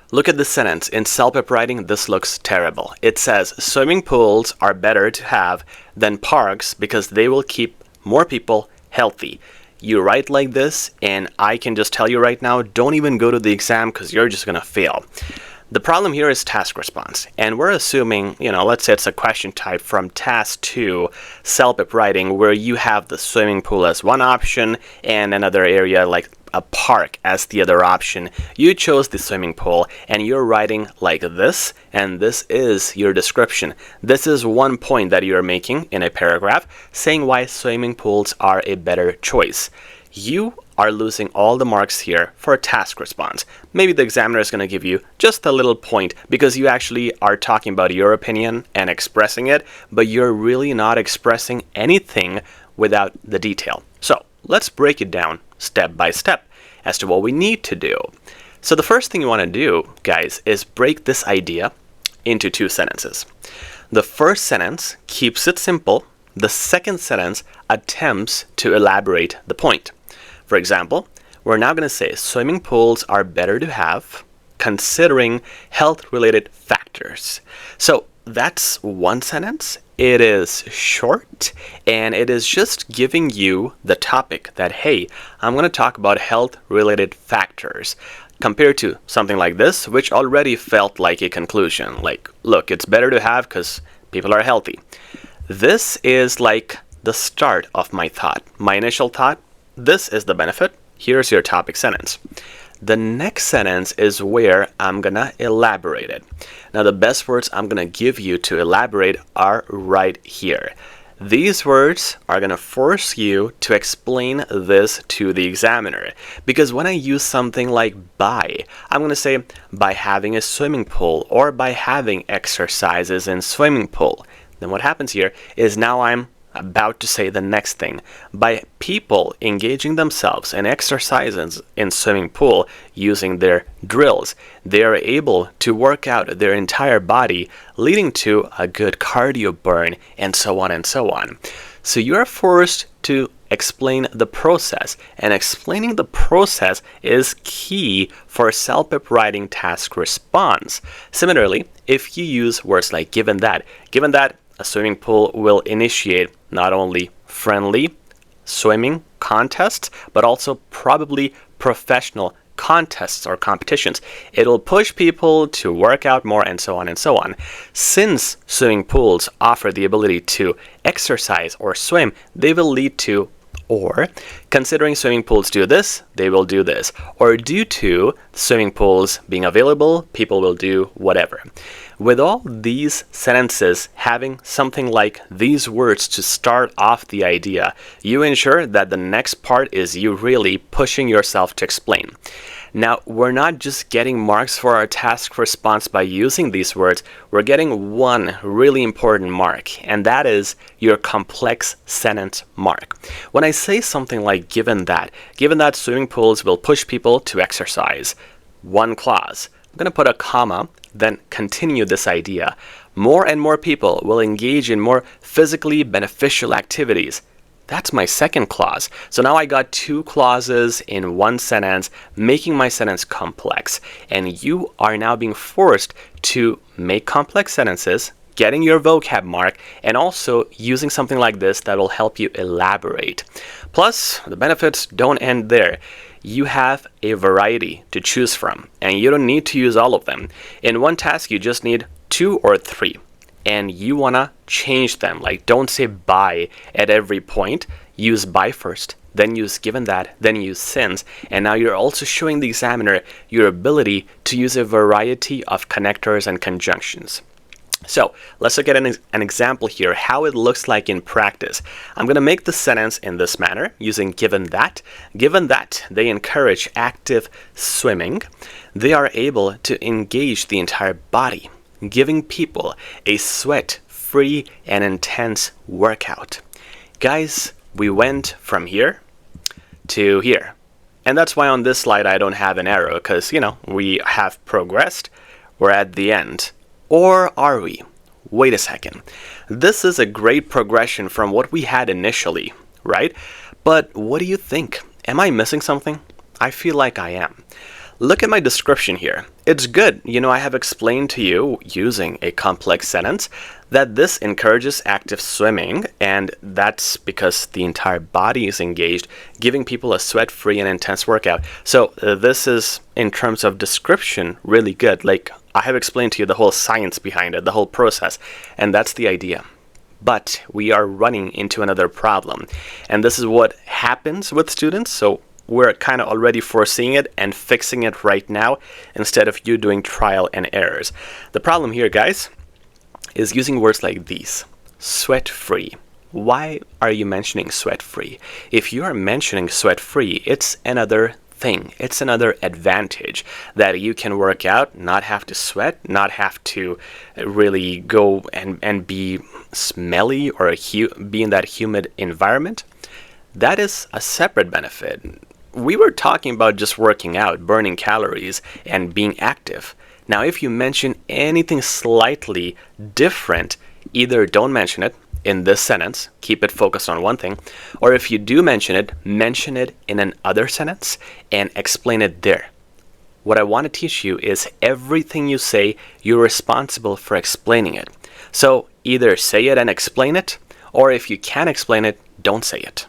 Look at this sentence. In CELPIP Writing, this looks terrible. It says, swimming pools are better to have than parks because they will keep more people healthy. You write like this, and I can just tell you right now, don't even go to the exam because you're just going to fail. The problem here is task response, and we're assuming, let's say it's a question type from task 2, CELPIP Writing, where you have the swimming pool as one option and another area like a park as the other option. You chose the swimming pool, and you're writing like this, and this is your description. This is one point that you're making in a paragraph, saying why swimming pools are a better choice. You are losing all the marks here for a task response. Maybe the examiner is going to give you just a little point because you actually are talking about your opinion and expressing it, but you're really not expressing anything without the detail. So let's break it down step by step as to what we need to do. So the first thing you want to do, guys, is break this idea into 2 sentences. The first sentence keeps it simple. The second sentence attempts to elaborate the point. For example, we're now going to say swimming pools are better to have considering health-related factors. So that's one sentence. It is short, and it is just giving you the topic that, hey, I'm going to talk about health-related factors, compared to something like this, which already felt like a conclusion. Like, look, it's better to have because people are healthy. This is like the start of my thought. My initial thought, this is the benefit. Here's your topic sentence. The next sentence is where I'm gonna elaborate it. Now, the best words I'm gonna give you to elaborate are right here. These words are gonna force you to explain this to the examiner. Because when I use something like by, I'm gonna say by having a swimming pool or by having exercises in swimming pool. Then what happens here is now I'm about to say the next thing. By people engaging themselves in exercises in swimming pool using their drills, they are able to work out their entire body, leading to a good cardio burn, and so on and so on. So you're forced to explain the process, and explaining the process is key for CELPIP Writing task response. Similarly, if you use words like given that, a swimming pool will initiate not only friendly swimming contests, but also probably professional contests or competitions. It'll push people to work out more, and so on and so on. Since swimming pools offer the ability to exercise or swim, they will lead to, or considering swimming pools do this, they will do this. Or due to swimming pools being available, people will do whatever. With all these sentences having something like these words to start off the idea, you ensure that the next part is you really pushing yourself to explain. Now, we're not just getting marks for our task response by using these words, we're getting one really important mark, and that is your complex sentence mark. When I say something like given that swimming pools will push people to exercise, one clause, I'm going to put a comma, then continue this idea. More and more people will engage in more physically beneficial activities. That's my second clause. So now I got 2 clauses in one sentence, making my sentence complex. And you are now being forced to make complex sentences, getting your vocab mark, and also using something like this that will help you elaborate. Plus, the benefits don't end there. You have a variety to choose from, and you don't need to use all of them. In one task, you just need 2 or 3. And you want to change them. Like, don't say by at every point. Use by first, then use given that, then use since. And now you're also showing the examiner your ability to use a variety of connectors and conjunctions. So let's look at an example here, how it looks like in practice. I'm going to make the sentence in this manner using given that. Given that they encourage active swimming, they are able to engage the entire body, giving people a sweat-free and intense workout. Guys, we went from here to here. And that's why on this slide I don't have an arrow, because, we have progressed. We're at the end. Or are we? Wait a second. This is a great progression from what we had initially, right? But what do you think? Am I missing something? I feel like I am. Look at my description here. It's good. I have explained to you using a complex sentence that this encourages active swimming, and that's because the entire body is engaged, giving people a sweat-free and intense workout. So this is, in terms of description, really good. Like, I have explained to you the whole science behind it, the whole process, and that's the idea. But we are running into another problem, and this is what happens with students. So we're kind of already foreseeing it and fixing it right now instead of you doing trial and errors. The problem here, guys, is using words like these. Sweat-free. Why are you mentioning sweat-free? If you are mentioning sweat-free, it's another thing. It's another advantage that you can work out, not have to sweat, not have to really go and be smelly or be in that humid environment. That is a separate benefit. We were talking about just working out, burning calories, and being active. Now, if you mention anything slightly different, either don't mention it in this sentence, keep it focused on one thing, or if you do mention it in another sentence and explain it there. What I want to teach you is everything you say, you're responsible for explaining it. So either say it and explain it, or if you can't explain it, don't say it.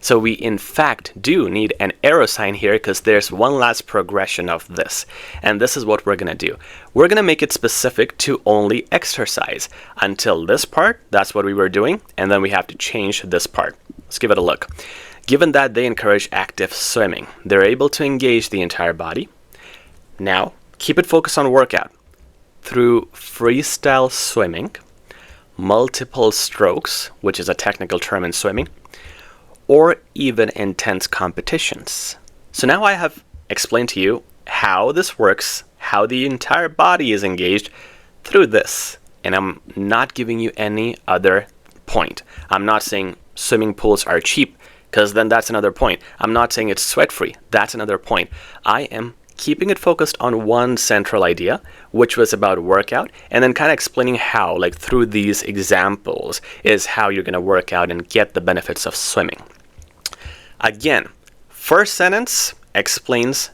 So we in fact do need an arrow sign here because there's one last progression of this. And this is what we're going to do. We're going to make it specific to only exercise. Until this part, that's what we were doing. And then we have to change this part. Let's give it a look. Given that they encourage active swimming, they're able to engage the entire body. Now, keep it focused on workout. Through freestyle swimming, multiple strokes, which is a technical term in swimming, or even intense competitions. So now I have explained to you how this works, how the entire body is engaged through this. And I'm not giving you any other point. I'm not saying swimming pools are cheap, because then that's another point. I'm not saying it's sweat-free. That's another point. I am keeping it focused on one central idea, which was about workout, and then kind of explaining how, like through these examples, is how you're going to work out and get the benefits of swimming. Again, first sentence explains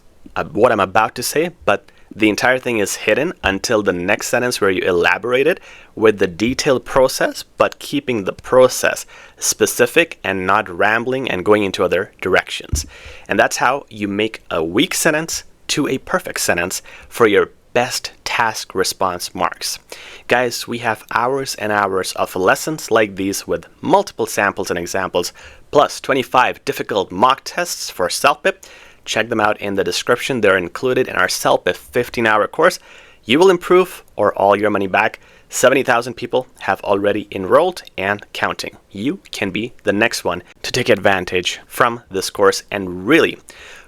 what I'm about to say, but the entire thing is hidden until the next sentence where you elaborate it with the detailed process, but keeping the process specific and not rambling and going into other directions. And that's how you make a weak sentence to a perfect sentence for your best task response marks. Guys, we have hours and hours of lessons like these with multiple samples and examples, plus 25 difficult mock tests for CELPIP. Check them out in the description. They're included in our CELPIP 15-hour course. You will improve or all your money back. 70,000 people have already enrolled and counting. You can be the next one to take advantage from this course and really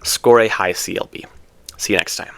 score a high CLP. See you next time.